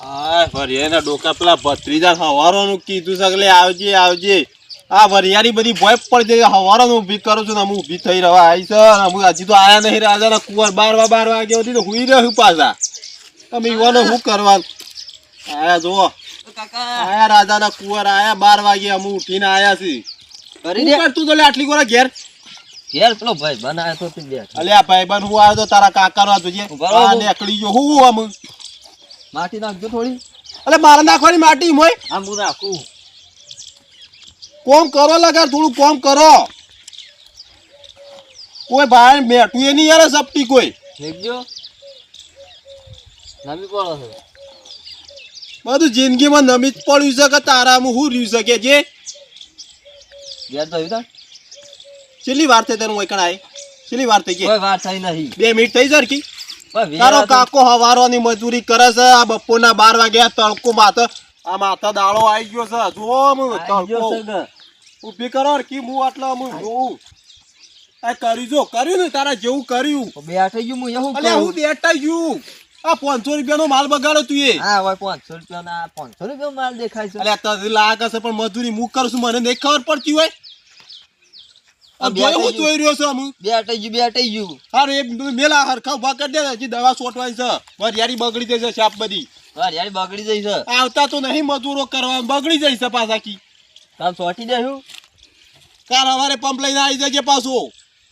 હા વરિયાના ડોકા પેલા ભત્રીજા હવારોનું કીધું સગલે આવજે આવજે આ વરિયાની બધી ભોય પડી જાય હવારોનું ઊભી કરું છું ને હું ઊભી થઈ રવા આવી છે હું હજી તો આયા નહીં રાજાના કુંવર 12 વાગે સુધી તો હુઈ રહ્યું પાછા તમે ઈવાનો શું કરવાનું આયા જુઓ આયા રાજાના કુંવર આયા 12 વાગે અમે ઉઠીને આયા છીએ તું તો આટલી કોરા ઘેર પેલો ભાઈ બનાય તો અલ્યા ભાઈ બન હું આવ્યો તો તારા કાકા નો જોજે નીકળી ગયો હું આમ માટી નાખજો થોડી અલે મારે નાખવાની માટી મોય આમ હું નાખું કોમ કરો લગા થોડું કોમ કરો કોઈ ભાઈ બેઠું એ નહીં યાર સપટી કોઈ દેખજો નમી પડો છે બધું જિંદગીમાં નમી જ પડ્યું છે કે તારામાં હું રહ્યું શકે જે ઘેર તો આવ્યું છેલ્લી વાર થઈ તને ઓયકણ આય છેલ્લી વાર થઈ ગઈ કોઈ વાર થઈ નહીં 2 મિનિટ થઈ સરકી તારો કાકો હવારોની મજૂરી કરે છે આ બપોરના 12 વાગ્યા તડકો માથે આ માથા દાડો આવી ગયો છે જો તડકો ઊભી કરો કી હું આટલો હું જોઉં આ કરી જો કર્યું ને તારા જેવું કર્યું બેઠા ગયું હું એવું અલે હું બેઠા ગયું આ 500 રૂપિયાનો માલ બગાડો તું એ હા ભાઈ 500 રૂપિયાના 500 રૂપિયા માલ દેખાય છે અલે તને લાગે છે પણ મજૂરી હું કરું છું મને નહીં ખબર પડતી હોય હું જોઈ રહ્યો છું હું બેઠા ગયું અરે મેલા હરખા ઉભા કરી દે હજી દવા છોટવાની છે વરિયાળી બગડી જાય છે શાપ બધી યાર બગડી જઈ છે આવતા તો નહીં મજૂરો કરવા બગડી જાય છે પાછા કી તાર છોટી દેશું કાર હવારે પંપ લઈને આવી જજે પાછો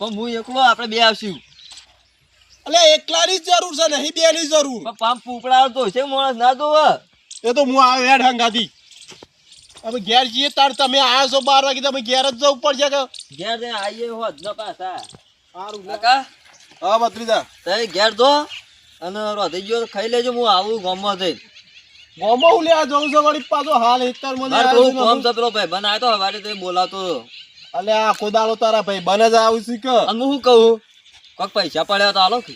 પણ હું એકલો આપણે બે આવશું અલે એકલાની જ જરૂર છે નહીં બેની જરૂર પણ પંપ ઉપડાવતો છે માણસ ના દો એ તો હું આવે હેડ હંગાથી હવે ઘેર જઈએ તાર તમે આવ્યા છો 12 વાગે તમે ઘેર જ જવું પડશે કે ઘેર જઈને આવીએ હોત ન પાછા સારું કાકા હા બત્રીજા તમે ઘેર દો અને રોધી ગયો ખાઈ લેજો હું આવું ગામમાં જઈને ગોમો હું લેવા જવું છે વળી પાછો હાલ હેતર મને કોમ છે પેલો ભાઈ બનાય તો હવારે તે બોલાતો અલે આ કોદાળો તારા ભાઈ બને જ આવું છે કે અને હું કહું કોક પૈસા પડ્યા તો હાલો કે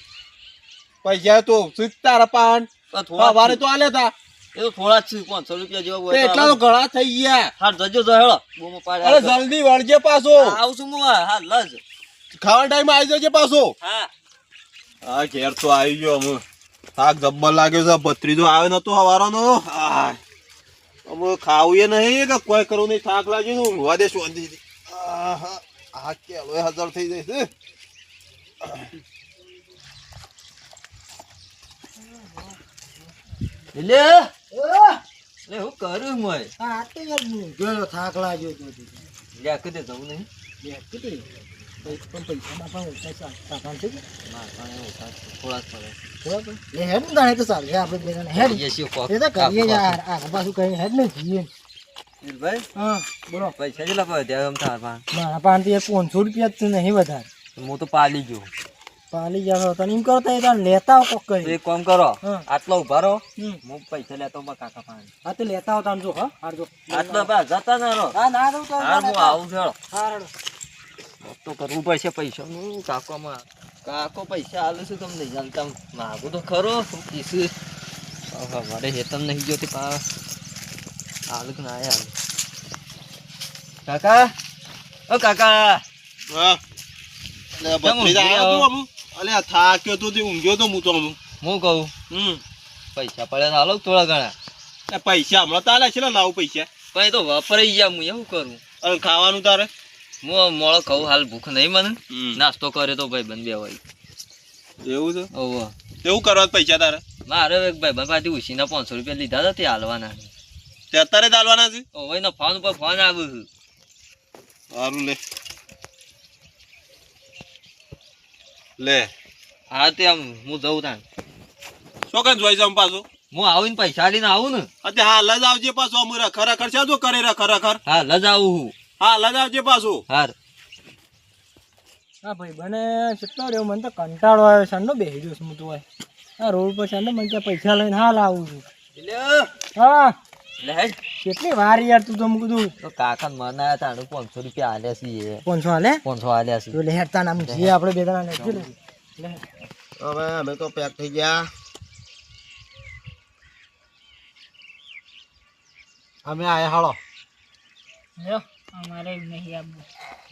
પૈસા તો સુખ તારા પાન હવારે તો આલે તા એ તો થોડા જ છે 500 રૂપિયા જેવા હોય એટલા તો ઘણા થઈ ગયા હાર જજો જો હેળો બોમો પાડે અરે જલ્દી વળજે પાછો આવું છું હું હા લજ ખાવા ટાઈમ આવી જજે પાછો હા હા ઘેર તો આવી ગયો હું થાક જબ્બર લાગ્યો છે ભત્રીજો આવે નતો હવારોનો અમે ખાવું એ નહીં કે કોઈ કરવું નહીં થાક લાગ્યો ઊંઘવા દે શાંતિથી આ કેલો હજાર થઈ જાય છે લે હું કરું મોય હા તો યાર ગયો થાક લાગ્યો તો લે કદે જવું નહીં લે કીધી પણ પૈસા બાપા ઓછા સાપાન છે થોડા પડે થોડા લે હેડ દાણે તો ચાલ આપણે બેને હેડ યશી કોક એ તો કરીએ યાર આ પાછું કઈ હેડ ને જીએ ભાઈ હા બોલો પૈસા જેટલા પડે ત્યાં આમ થાર પાન મારા પાન તો 500 રૂપિયા જ નહીં વધારે હું તો પાલી ગયો પાલી જાવ તો એમ કરો તો એ લેતા આવો કોક તો કરી એક કામ કરો હા. આટલો ઉભા રહો હમ. હું પૈસા લેતો મારા કાકા પાસે હા તો લેતા આવો તાન જો હા હારજો આટલો બા જતા ના રહો હા ના દઉં તો હાર હું આવું છું હારડો તો કરવું પડશે પૈસાનું કાકોમાં કાકો પૈસા આલે છે તમને નહીં જાણતા માગું તો ખરો કીધું મારે હેતમ નહીં જોતી પા હાલ કે ના હાલ કાકા ઓ કાકા હા અલે ભત્રીજા આવ્યો તું અલે થાક્યો તો તે ઊંઘ્યો તો હું તો હું કહું પૈસા પડ્યા તો હાલો થોડા ઘણા એ પૈસા હમણાં તાલે છે ને લાવું પૈસા પણ એ તો વપરાઈ ગયા હું એવું કરું અને ખાવાનું તારે હું મોળો કહું હાલ ભૂખ નહીં મને નાસ્તો કરે તો ભાઈ બંધ બે હોય એવું છે ઓહો એવું કરવા પૈસા તારે મારે એક ભાઈ બંધ ઉછીના 500 રૂપિયા લીધા હતા તે હાલવાના તે અત્યારે ચાલવાના છે ઓહો એનો ફોન ઉપર ફોન આવ્યો છે સારું લે લે હા તે આમ હું જઉં ત્યાં શું કઈ જોઈ જાઉં પાછું હું આવીને પૈસા લઈને આવું ને અત્યારે હા લજ આવજે પાછો અમુરા ખરેખર છે જો કરે ખરેખર હા લજ આવું હું હા લજ આવજે પાછું હાર હા ભાઈ બને કેટલો રહ્યો મને તો કંટાળો આવ્યો સાંડો બેસી ગયો છું હું તો આ રોડ પર સાંડો મને ત્યાં પૈસા લઈને હાલ આવું છું હા લેડ કેટલી વાર યાર તું તો હું કીધું તો કાકા મને આયા તાણું 500 રૂપિયા આલ્યા છે 500 હાલે 500 આલ્યા છે તો લેતા નામ જે આપણે બે જણા લે હવે અમે તો પેક થઈ ગયા અમે આયા હાલો લ્યો અમારે નહીં આવું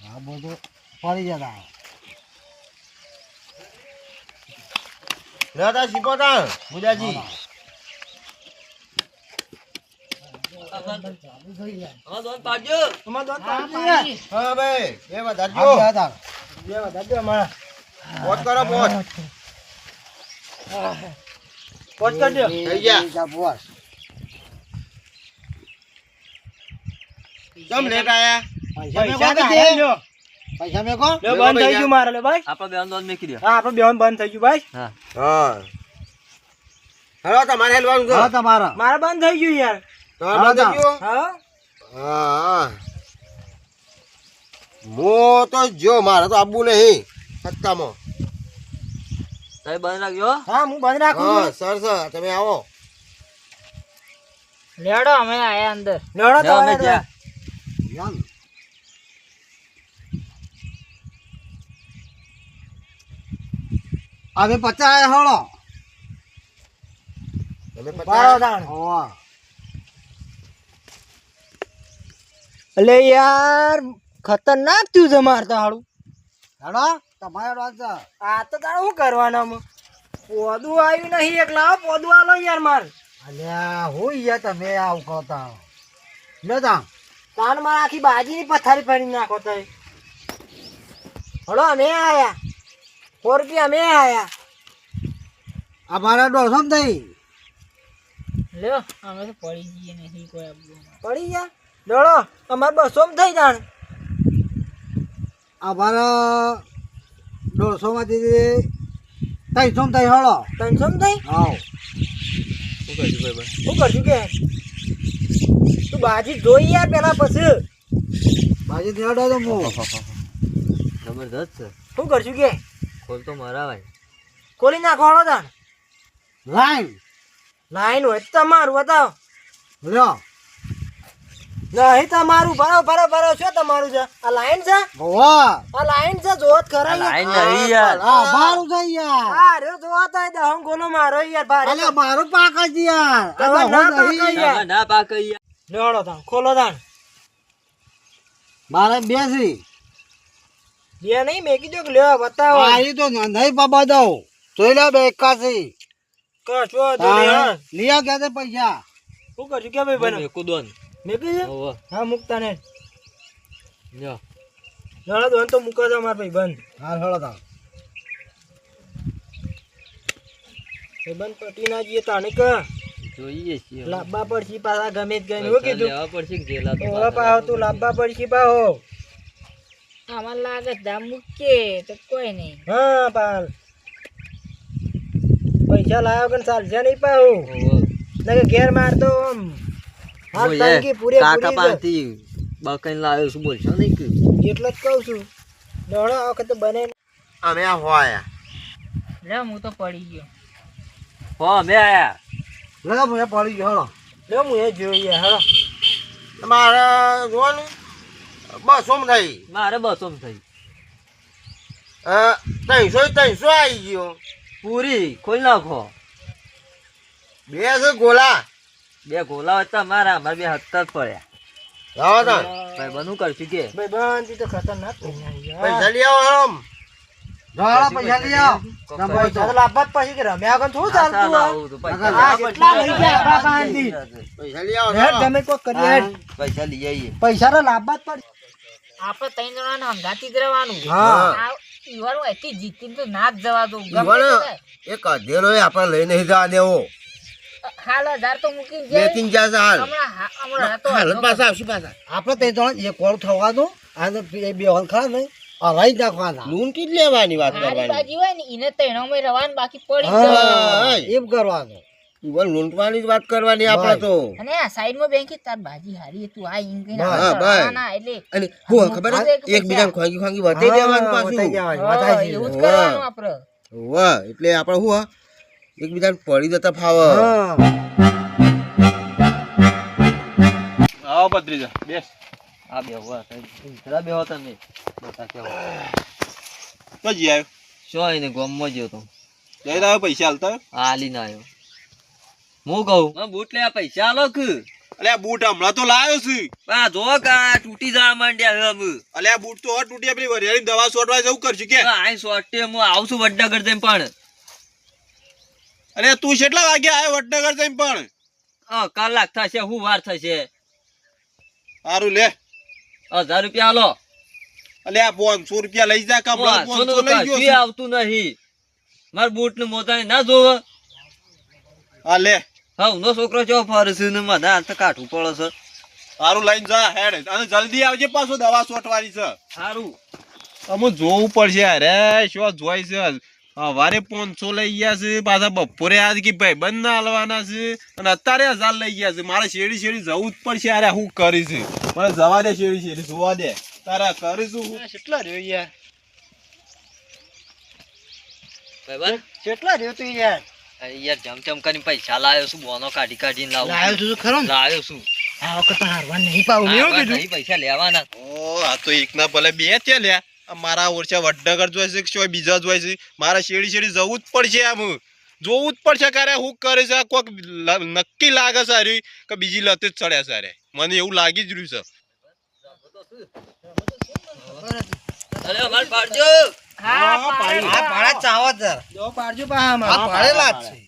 હા બધું પડી જતા લેતા શીખો તા મુજાજી હા દોન પાડજો. અમાર દોત પાડી હા ભાઈ એ દે. વધારજો બે વધારજો અમારા. પોત કરો પોત પોચ કરજો. થઈ ગયા કેમ લેટ આયા પૈસા તો આયા લ્યો. લ્યો, બંધ થઈ ગયું મારે લે ભાઈ. આપણે બે દોન મેકી દો. હા, આપણે બેવાનું બંધ થઈ ગયું ભાઈ. હા હા હેલો તમારે હેલવાનું છે મારે બંધ થઈ ગયું યાર. તમારે બંધ થઈ ગયું? હા હા મો તો જો મારે તો આબુ નહીં સત્તામાં તમે બંધ રાખજો. હા, હું બંધ રાખું હા છું. સર સર તમે આવો લેડો અમે આયા અંદર. લેડો જાઓ, તો અમે જ્યાં. હવે 50 હળો તમે બારો પચાસ દાણ. હોવા અલે યાર ખતરનાક થયું છે મારે તો હાડું. હેડો તમારે વાત છે. આ તો તારે શું કરવાના પોદું આવ્યું નહીં એક લાવો પોદું આલો યાર માર. અલ્યા હું યાર તમે આવું કહતા લે તા તાન માર આખી બાજીની પથારી ફરી નાખો તો હળો અમે આયા 4 રૂપિયા અમે આયા. અમારા દોઢસો થઈ લ્યો અમે તો પડી જઈએ નહીં કોઈ પડી ગયા ડોળો અમારે 200 માં થઈ જાણ. અમારા 150 માંથી 300 થઈ હળો 300 માં થઈ. હાવ શું કરશું ભાઈ? શું કરશું કે તું બાજી જોઈ યાર પેલા પછી બાજુ હેડો તો હું જબરદસ્ત છે. શું કરશું કે ખોલ તો મારા ભાઈ. ખોલી નાખો હળો તાણ. લાઈન લાઈન હોય તો તમારું બતાવો. લ્યો નહીં તમારું ભરો ભરો ભરો શું તમારું છે આ લાઈન છે હોવા આ લાઈન છે જોત ખરા લાઈન નહીં યાર. આ મારું છે યાર હા રે જોવા તો દહમ ગોલો મારો યાર ભારે અલ્યા મારું પાક જ યાર આ તમારે ના દહો નહીં. પાકે યાર. તમે ના પાક યાર. લેવડો તાણ ખોલો તાણ. મારે બેસી બે નહીં મેકી દો કે લ્યો બતાવો. આવી તો નહીં બાબા દઉં જોઈ લે બે એકાસી કશો તો નહીં. લીયા ગયા તે પૈસા શું કરશું કે ભાઈ બનો મેકું દોન. મેકી છે હોવે. હા મૂકતા ને લ્યો. લેવડો દોન તો મૂકો છો મારા ભાઈ બંધ. હા હેડો તા ભાઈ બંધ પટી ના જઈએ તાણે કે જોઈએ છીએ. લાંબા પડશી પાછા ગમે જ ગઈને હું પૈસા કીધું લેવા પડશે કે જેલા તો ઓવા પાહો તું લાંબા પડશી પાહો. આમાં લાગે દામ મૂકીએ તો કોઈ નહીં. હા પાલ પૈસા લાવ્યો કે ચાલશે નહીં પાહો હોવે. ના કે ઘેર મારતો આમ હાથ ઓય, તાંગી પૂરે કાકા પૂરી છે. પાસેથી બકઈને લાવ્યો છું બોલશો નહીં કે એટલે જ કહું છું દોડો આ વખતે બને અમે આ હોયા લે હું તો પડી ગયો. હો અમે આયા. લગા મને પડી ગયો હેડો લે હું એ જોઈએ હા તમારે જોવાનું 200 માં થઈ મારે 200 માં થઈ 300 આવી ગયો પૂરી ખોલ નાખો. બે છે ગોલા બે ગોલા હતા મારા અમારે બે હત્તા જ પડ્યા. લાવો તા ભાઈ બનું કરશું કે ભાઈ બંધ તો ખતરનાક થઈ ગયા પૈસા લઈ આવો હેમ ઢોળા પૈસા લઈ આવો તમે પૈસા તો લાભ પછી કે રમ્યા વગર થોડું ચાલતું હોય. આવું તો પૈસા આ લેવા કેટલા પડશે. લઈ ગયા આપણા પાસેથી? પૈસા લઈ આવો હેડ ચાલો. તમે કોક કરી હેડ પૈસા લઈ આવીએ. પૈસા તો લાભ જ પડે. આપણે 3 જણાને હંગાતી જ રહેવાનું. હા. આ ઈવાનું અહીંથી જીતીને તો ના જ જવા દઉં. ગમે ઈવાનો તે થાય. એક અધેલો આપણે લઈ નહીં જવા દેવો હાલ 1000 તો મૂકીને બે જઈ. ત્રણ જશે હાલ હમણાં હતો હાલ હતો. પાછા આવશું પાછા આપણે તે જણ એક કોળ થવાનું અને બે હોલ ખરા નહીં હલાઈ નાખવાના લૂંટી જ લેવાની વાત હારી કરવાની બાજી હોય ને એને તૈણોમાં રહેવાનું બાકી પડી જ હા જવાનું. એમ કરવાનું ઈવન લૂંટવાની જ વાત કરવાની આપણે તો અને આ સાઈડમાં બેંકી તાર બાજી હારી તું આ ઈમ કહીને હા, આગળ ભાઈ. આવવાના એટલે અને હું ખબર હે? એકબીજાને ખોંગી ખોંગી વધે દેવાનું પાછું વટાઈ હા, જવાની, એવું જ વાહ. કરવાનું આપણે. વાહ એટલે આપણે શું હા એકબીજાને પડી જતા ફાવે આવો ભત્રીજા બેસ આ બે હોવા જરા બે હોતા નહીં બતા કેવા તો જી આવ્યો શું એને ગોમમાં જ્યો તો જઈ રહ્યો પૈસા હાલતા આલી ના આવ્યો હું કહું હા બૂટ લે પૈસા આલો કે અલે આ બૂટ હમણાં તો લાવ્યો છું આ જો કા તૂટી જવા માંડ્યા હવે અલે આ બૂટ તો તૂટી આપણી વરિયાળી દવા છોડવા જવું કરશું કે આ સોટે હું આવું છું વડનગર જઈને પણ અરે તું કેટલા વાગે આવ્યો વડનગર જઈને પણ કલાક થશે હું વાર થશે સારું લે 1000 રૂપિયા આલો અલે આ 500 રૂપિયા લઈ જા કપડા 500 લઈ ગયો કશું આવતું નહીં માર બૂટ ને મોજા ના જોવે હા લે હા નો છોકરો ચો ફરશે ને મને હાલ તો કાઠું પડે છે સારું લઈને જા હેડ અને જલ્દી આવજે પાછો દવા છોટવાની છે સારું અમુ જોવું પડશે અરે શું જોઈ છે વારે 500 લઈ ગયા છે પાછા બપોરે આજ કે ભાઈ બંધ ના હાલવાના છે અને અત્યારે 1000 લઈ ગયા છે મારે શેરી જવું જ પડશે અરે હું કરીશ મને જવા દે શેરી જોવા દે તારા કરીશું હું કેટલા રહ્યો યાર ભાઈબંધ કેટલા રહ્યો તું યાર યાર જમચમ કરીને પૈસા લાવ્યો છું બોનો કાઢીને લાવ્યો છું ખરો ને લાવ્યો છું આ વખત તો હારવા નહીં પાવું મેં એવું કીધું નહીં પૈસા લેવાના ઓ આ તો એક ના ભલે બે છે લ્યા મારા ઓરછા વડનગર જોઈ છે કે બીજા જોઈ છે મારા શેરી જવું જ પડશે આમ જોવું જ પડશે ક્યારે હું કરે છે કોઈક નક્કી લાગે સારી કે બીજી લતે જ ચડ્યા સારે મને એવું લાગી જ રહ્યું છે અરે અમાર પાડજો હા પાડે. આ પાડા ચાવત જરા જો પાડજો પા આમાં. આ પાડેલા જ છે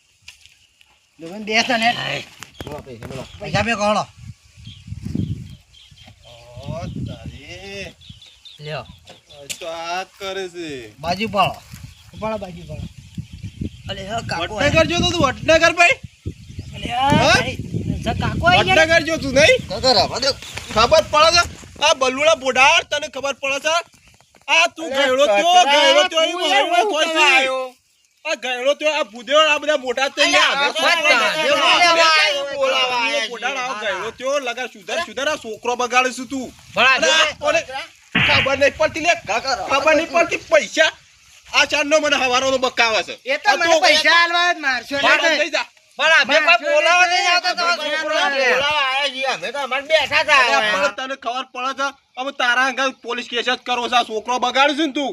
લોગન બેસા ને પૈસા બે કોણો ઓ તારી લ્યો તો આ કરે છે બાજુ પાડો ઉપાડો બાજુ ઉપાડો. અલે હા કાકો વડનગર જો તો તું વડનગર ભાઈ અલે આ તારી કાકો આઈ ગયા. વડનગર જો તું નહીં ખબર પડે છે આ બલુડા બોડાર તને ખબર પડે છે આ તું ગયડો તો ઈ ગયડો કોઈ છે આ ગયડો તો આ ભૂદેવ આ બધા મોટા તે ગયડો તો લગા સુધર આ છોકરો બગાડીશું તું ખબર નહીં પડતી લે ખબર નહીં પડતી પૈસા આ ચાંદનો મને હવારોનો બકાવે છે એ તો મને પૈસા આલવા જ મારશો ને બાર ભાઈ. લઈ જા તને ખબર પડે છે હવે તારા અંગલ પોલીસ કેસ જ કરવો છે આ છોકરો બગાડ્યું છે ને તું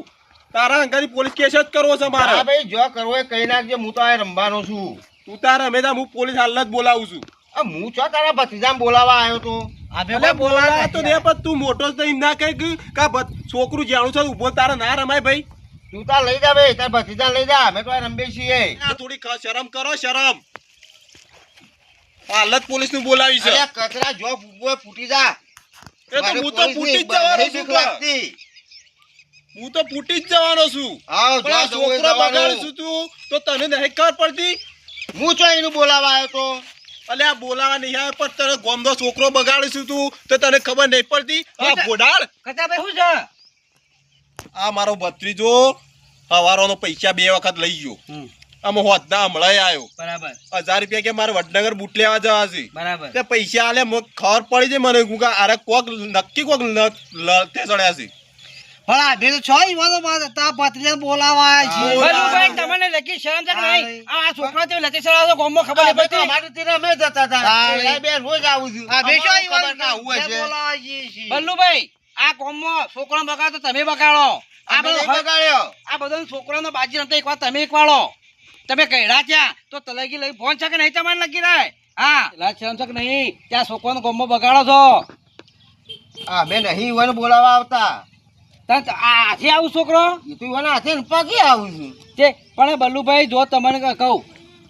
તારા અંગલ પોલીસ કેસ જ કરવો છે મારે ભાઈ જો કરવો હોય કઈ નાખજે હું તો આ રમવાનો છું તું તારા રમેતા હું પોલીસ હાલ જ બોલાવું છું આ હું છો તારા ભત્રીજાને બોલાવા આવ્યો તો અલે બોલાવા તો દે પણ તું મોટો જ નહીં ના કઈ કા છોકરું જાણું છે ઉભો તારા ના રમાય ભાઈ તું તાર લઈ જા ભાઈ તાર ભત્રીજાને લઈ જા અમે તો આ રમીએ છીએ આ થોડી શરમ કરો શરમ હાલ જ પોલીસ નું બોલાવી છે અરે કચરા જો ફૂટી જા એ તો હું તો ફૂટી જ જવાનો છું હું તો ફૂટી જ જવાનો છું આવ પણ આ છોકરો બગાડશું તું તો તને નહીં ખબર પડતી હું છો એનું બોલાવા આવ્યો તો અલે આ બોલાવા નહીં આવે પણ તને ગોમનો છોકરો બગાડીશું તું તો તને ખબર નહીં પડતી આ બોડાળ કચાભાઈ શું છે? આ મારો ભત્રીજો હવારોનો પૈસા 2 વખત લઈ ગયો આમાં હોદના હમણાં આવ્યો બરાબર 1000 રૂપિયા કે મારે વડનગર બૂટ લેવા જવા છે બરાબર. તે પૈસા આલે મને ખબર પડી છે મને હું કે અરે કોક નક્કી કોક લતે ચડ્યા છે પણ આ બે તો છો ઈવાનો માં તા પત્રીને બોલાવા આવ્યા છે બલુભાઈ તમને લખી શરમ છે કે નહીં? આ છોકરો તે લખી શરમ તો ગોમમાં ખબર નહીં પડતી. અમારે તે રમે જતા હતા એ બે રોજ આવું છું આ બે છો ખબર ઈવાનો ના હોય છે બોલાવા આવીએ છીએ બલ્લુભાઈ આ ગોમમાં છોકરો બગાડો તો તમે બગાડો આ અમે નહીં બધો બગાડ્યો આ બધો છોકરાનો બાજી રમતા એકવાર તમે એકવાળો તમે કહેડા ત્યાં તો તલાગી લઈ ફોન છે કે નહીં તમારે લગી રહે હા લાજ શરમ છે કે નહીં ત્યાં છોકરાનો ગોમમાં બગાડો છો અમે નહીં ઈવોને બોલાવા આવતા આ હાથે આવું છોકરો એ તો ઈવોના હાથે પગે આવું છું તે પણ બલ્લુભાઈ જો તમને કહું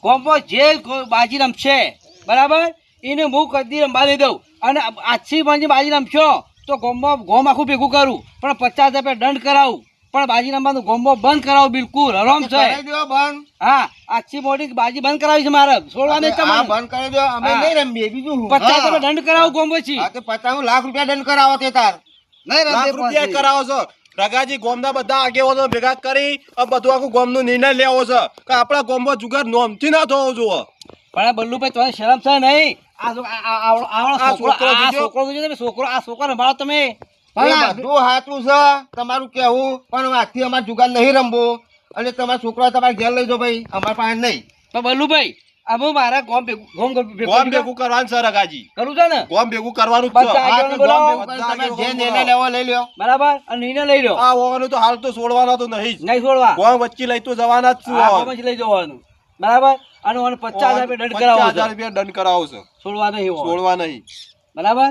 ગોમમાં જે બાજી રમશે બરાબર એને હું કદી રમવા દઈ દઉં અને આજથી પણ બાજી રમશો તો ગોમમાં ગોમ આખું ભેગું કરું પણ 50 રૂપિયા દંડ કરાવું પણ બાજી રમવાનું ગોમમાં બંધ કરાવું બિલકુલ હરામ છે કરી દો બંધ હા આજથી મોટી બાજી બંધ કરાવી છે મારે છોડવા નહીં હા તમારે બંધ કરી દો અમે હા. નહીં રમીએ બીજું શું? 50 રૂપિયા દંડ કરાવું ગોમ પછી હા તો 50 લાખ રૂપિયા દંડ કરાવો તે તાર નહીં લાખ રમતે રૂપિયા પછી કરાવો છો રગાજી ગોમના બધા આગેવાનો ભેગા કરી આ બધું આખું ગોમનો નિર્ણય લેવો છે કે આપણા ગોમમાં જુગાર નોમથી ના થવો જોઈએ પણ બલ્લુભાઈ તમને શરમ છે નહીં આ છોકરો જોજો. છોકરો આ છોકરો રમાડો તમે પણ આ બધું હાચું છે તમારું કેવું પણ આજથી અમારે જુગાર નહીં રમવો અને તમારા છોકરા તમારે ઘેર લઈ જાઓ ભાઈ અમારા પાસે નહીં તો બલ્લુભાઈ હવે મારા ગોમ ભેગું ગોમ ભેગું કરવાનું છે રગાજી કરું છે ને ગોમ ભેગું કરવાનું જ બધા છે હા, તો આગેવાનો બોલાવો. ગોમ ભેગું કરી તમે જે નિર્ણય લેવો લઈ લ્યો બરાબર અને નિર્ણય લઈ લો આ હોવાનું તો હાલ તો છોડવાના તો નહીં જ નહીં છોડવા ગોમ વચ્ચે લઈ તો જવાના જ છું આ ગોમાંથી લઈ જવાનું બરાબર અને મને 50,000 રૂપિયા દંડ કરાવો 50,000 રૂપિયા દંડ કરાવો છે છોડવા નહીં હોવાનું. છોડવા નહીં બરાબર